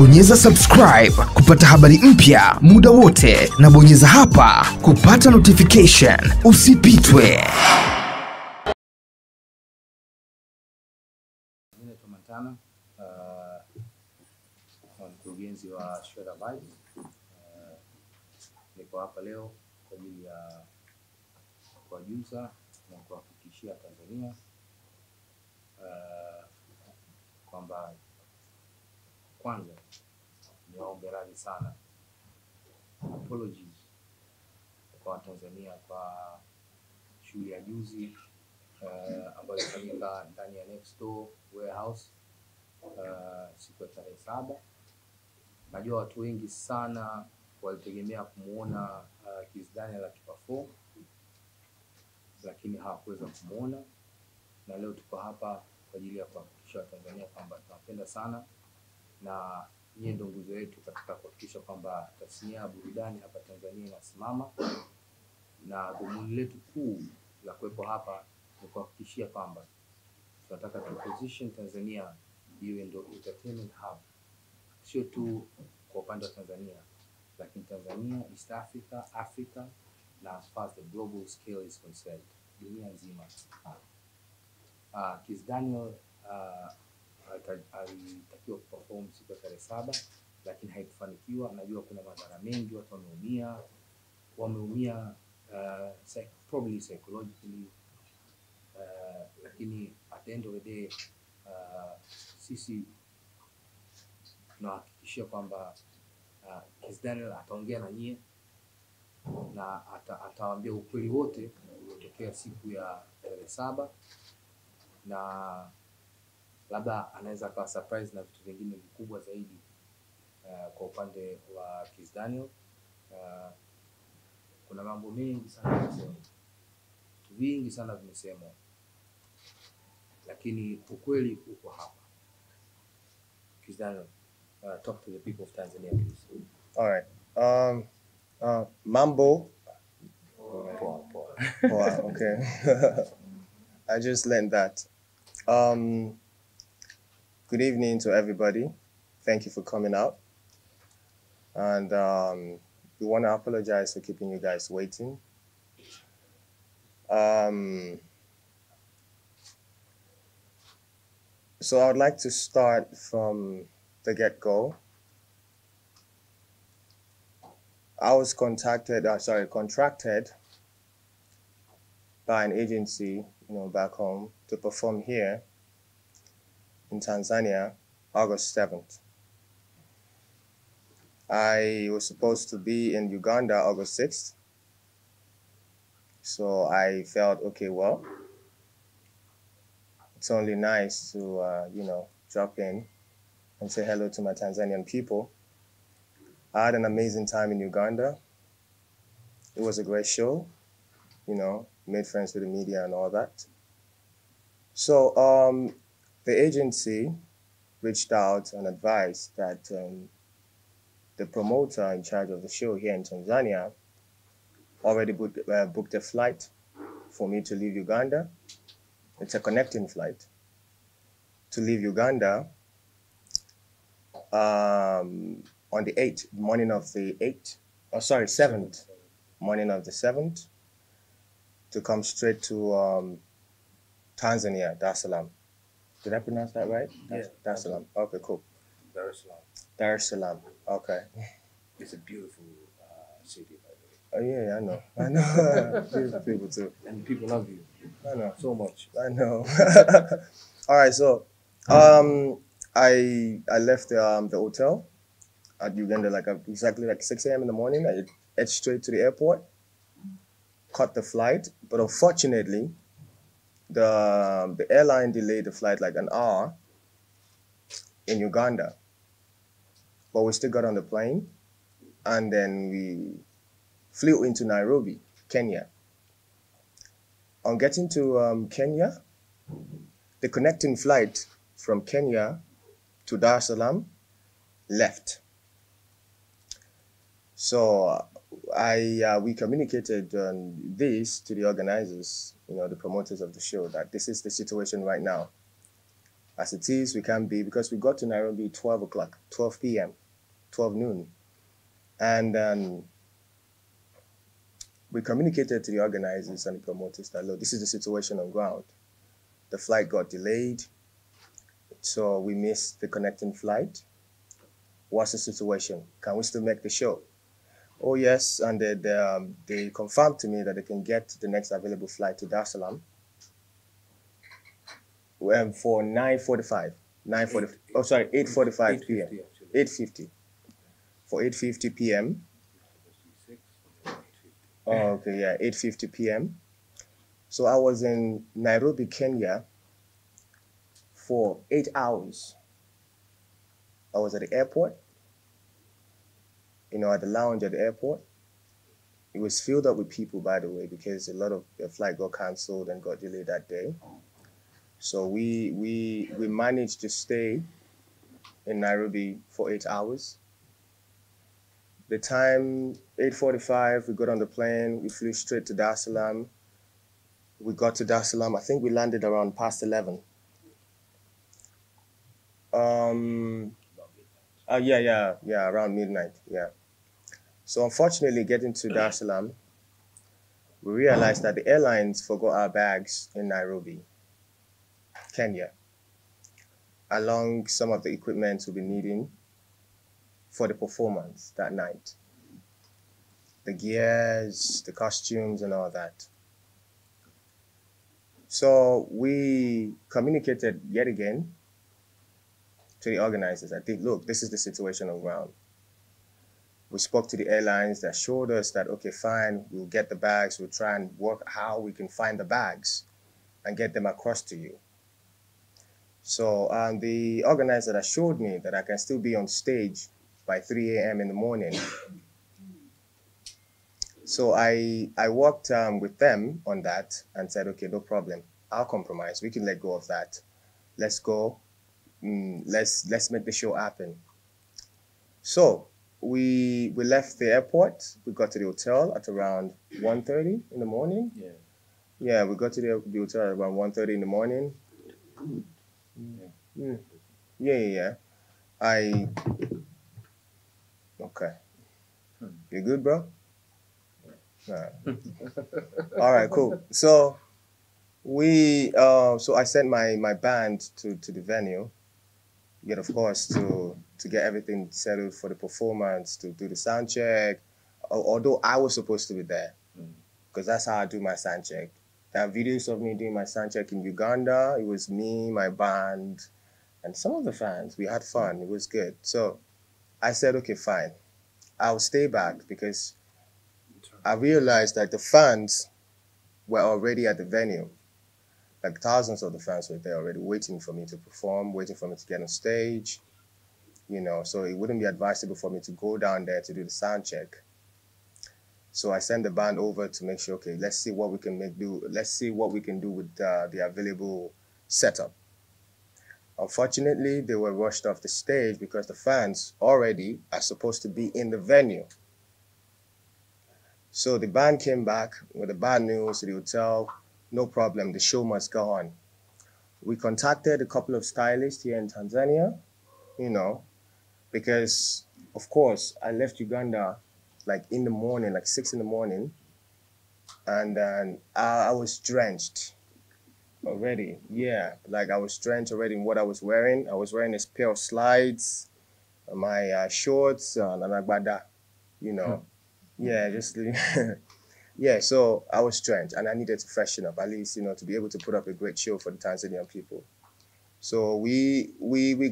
Bonyeza subscribe kupata habari mpya muda wote, na bonyeza hapa kupata notification. Usipitwe. Mkurugenzi wa Shredder Vibes. Niko hapa leo kwa ajili ya kuwajuza na kuhakikishia Tanzania kwamba kwanza niwaombe radhi sana, apologies kwa Tanzania kwa shughuli ya juzi ambayo ilifanyika ndani ya Next Door Warehouse siku ya tarehe 7. Najua watu wengi sana walitegemea kumuona Kizz akiperform, lakini hawakuweza kumuona, na leo tuko hapa kwa ajili ya kuhakikisha Tanzania kwamba tunapenda sana na nyie ndio nguzo yetu katika kuhakikisha kwamba tasnia ya burudani hapa Tanzania inasimama, na dhumuni letu kuu la kuwepo hapa ni kuhakikishia kwamba tunataka tu position Tanzania iwe ndio entertainment hub, sio tu kwa upande wa Tanzania, lakini Tanzania, East Africa, Africa, na as far as the global scale is concerned, dunia nzima. Kizz alitakiwa kuperform siku ya tarehe 7, lakini haikufanikiwa. Najua kuna madhara mengi, watu wameumia probably psychologically, lakini at the end of the day sisi tunahakikishia kwamba Kizz ataongea na nyie na atawaambia ukweli wote uliotokea siku ya tarehe 7, na labda anaweza akawa surprise na vitu vingine vikubwa zaidi kwa upande wa Kizz. Kuna mambo mengi sana vitu vingi sana vimesemwa, lakini ukweli uko hapa. Kizz, talk to the people of Tanzania, please. All right. Mambo. Wow, okay. I just learned that. Good evening to everybody. Thank you for coming out. And we want to apologize for keeping you guys waiting. So I would like to start from the get-go. I was contracted by an agency, back home to perform here in Tanzania, August 7th. I was supposed to be in Uganda August 6th. So I felt, okay, well, it's only nice to, drop in and say hello to my Tanzanian people. I had an amazing time in Uganda. It was a great show, made friends with the media and all that. So the agency reached out and advised that the promoter in charge of the show here in Tanzania already booked a flight for me to leave Uganda. It's a connecting flight to leave Uganda on the 8th, morning of the 7th, morning of the 7th, to come straight to Tanzania, Dar es Salaam. Did I pronounce that right? Yeah. Dar es Salaam. Okay, cool. Dar es Salaam. Dar es Salaam. Okay. It's a beautiful city, by the way. Oh yeah, I know. I know. Beautiful people too. And people love you. I know. So much. I know. All right, so I left the hotel at Uganda exactly 6 a.m. in the morning. I head straight to the airport, caught the flight, but unfortunately, the airline delayed the flight like an hour in Uganda. But we still got on the plane, and then we flew into Nairobi, Kenya. On getting to Kenya, the connecting flight from Kenya to Dar es Salaam left. So we communicated this to the organizers, the promoters of the show, that this is the situation right now. As it is, we can't be, because we got to Nairobi 12 o'clock, 12 p.m., 12 noon. And we communicated to the organizers and the promoters that, look, this is the situation on ground. The flight got delayed, so we missed the connecting flight. What's the situation? Can we still make the show? Oh, yes, and they confirmed to me that they can get the next available flight to Dar es Salaam for 8:45 p.m. 8:50. For 8:50 p.m. Oh, okay, yeah, 8:50 p.m. So I was in Nairobi, Kenya for 8 hours. I was at the airport, at the lounge at the airport. It was filled up with people, by the way, because a lot of the flight got canceled and got delayed that day. So we managed to stay in Nairobi for 8 hours. The time, 8:45, we got on the plane, we flew straight to Dar es Salaam. We got to Dar es Salaam, I think we landed around past 11. Yeah, around midnight, yeah. So unfortunately, getting to Dar es Salaam, we realized that the airlines forgot our bags in Nairobi, Kenya, along some of the equipment we'll be needing for the performance that night. The gears, the costumes, and all that. So we communicated yet again to the organizers that, look, this is the situation on ground. We spoke to the airlines that showed us that, okay, fine, we'll get the bags, we'll try and work how we can find the bags and get them across to you. So the organizer that showed me that I can still be on stage by 3 a.m. in the morning. So I worked with them on that and said, okay, no problem. I'll compromise. We can let go of that. Let's go. Let's make the show happen. So we left the airport. We got to the hotel at around 1:30 in the morning. Yeah, we got to the hotel at around 1:30 in the morning. Yeah. Okay. You good, bro? All right, cool. So so I sent my band to the venue, yet of course to get everything settled for the performance, to do the sound check. Although I was supposed to be there, because that's how I do my sound check. There are videos of me doing my sound check in Uganda. It was me, my band, and some of the fans. We had fun. It was good. So I said, okay, fine. I'll stay back, because I realized that the fans were already at the venue. Like thousands of the fans were there already waiting for me to perform, waiting for me to get on stage, so it wouldn't be advisable for me to go down there to do the sound check. So I sent the band over to make sure, okay, let's see what we can do. Let's see what we can do with the available setup. Unfortunately, they were rushed off the stage because the fans already are supposed to be in the venue. So the band came back with the bad news to the hotel. No problem, the show must go on. We contacted a couple of stylists here in Tanzania, because, of course, I left Uganda like in the morning, like 6 in the morning, and then I was drenched already. Yeah, like I was drenched already in what I was wearing. I was wearing this pair of slides, my shorts, and an agbada, Yeah, just yeah. So I was drenched, and I needed to freshen up, at least to be able to put up a great show for the Tanzanian people. So we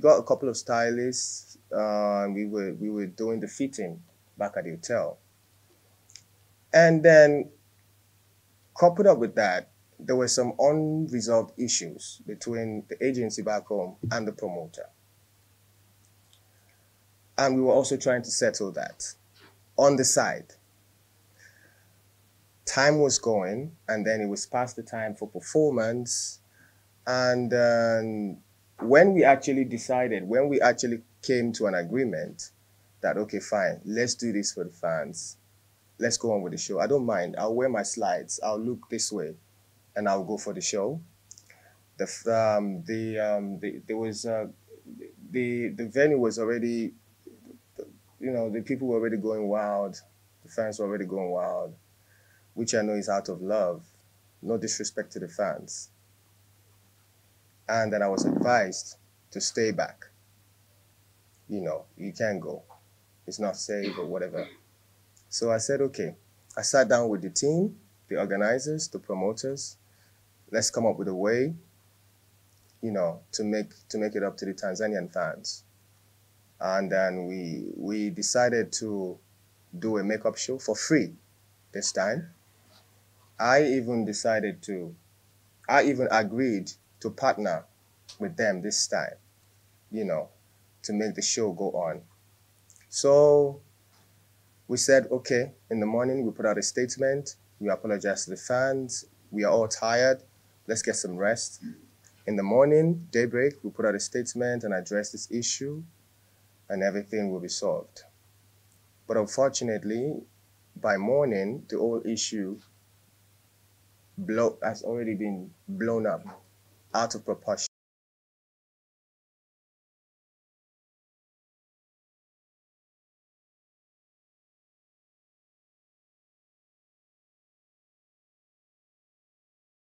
got a couple of stylists. We were doing the fitting back at the hotel, and then coupled up with that, there were some unresolved issues between the agency back home and the promoter, and we were also trying to settle that on the side. Time was going, and then it was past the time for performance. And when we actually came to an agreement that, okay, fine, let's do this for the fans. Let's go on with the show. I don't mind. I'll wear my slides. I'll look this way, and I'll go for the show. The venue was already, the people were already going wild. The fans were already going wild, which I know is out of love. No disrespect to the fans. And then I was advised to stay back. You can't go. It's not safe or whatever. So I said, okay. I sat down with the team, the organizers, the promoters. Let's come up with a way, to make it up to the Tanzanian fans. And then we decided to do a makeup show for free this time. I even agreed to partner with them this time, to make the show go on. So we said, okay, in the morning we put out a statement. We apologize to the fans. We are all tired. Let's get some rest. In the morning, daybreak, we put out a statement and address this issue, and everything will be solved. But unfortunately, by morning, the whole issue has already been blown up out of proportion.